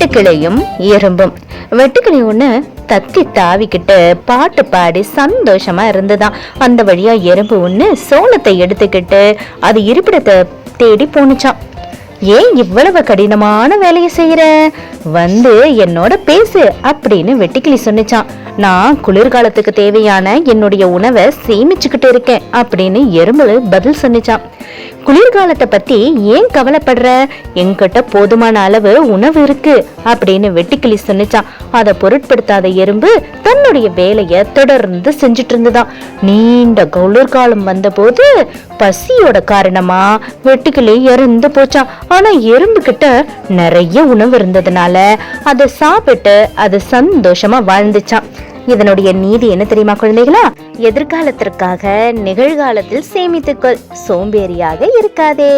வெட்டுக்கிளியும் எறும்பும். வெட்டுக்கிளி ஒண்ணு தத்தி தாவிக்கிட்டு பாட்டு பாடி சந்தோஷமா இருந்துதான். அந்த வழியா எறும்பு ஒண்ணு சோளத்தை எடுத்துக்கிட்டு அது இருப்பிடத்தை தேடி போனுச்சான். ஏன் இவ்வளவு கடினமான வேலையை செய்யற, வந்து என்னோட பேசு அப்படின்னு வெட்டுக்கிளி சொன்னிச்சான். நான் குளிர்காலத்துக்கு தேவையான என்னுடைய உணவை சேமிச்சுக்கிட்டு இருக்கேன் அப்படின்னு எறும்பு பதில் சொன்னிச்சான். குளிர்காலத்தை பத்தி ஏன் கவலைப்படுற, என்கிட்ட போதுமான அளவு உணவு இருக்கு அப்படின்னு வெட்டுக்கிளி சொன்னிச்சான். அதை பொருட்படுத்தாத எறும்பு தன்னுடைய வேலைய தொடர்ந்து செஞ்சுட்டு இருந்துதான். நீண்ட குளிர்காலம் வந்த போது பசியோட காரணமா வெட்டுக்கிளி இறந்து போச்சான். ஆனா எறும்பு கிட்ட நிறைய உணவு இருந்ததுனால அதை சாப்பிட்டு அது சந்தோஷமா வாழ்ந்துச்சான். இதனுடைய நீதி என்ன தெரியுமா குழந்தைகளா? எதிர்காலத்திற்காக நிகழ்காலத்தில் சேமித்துக்கொள், சோம்பேறியாக இருக்காதே.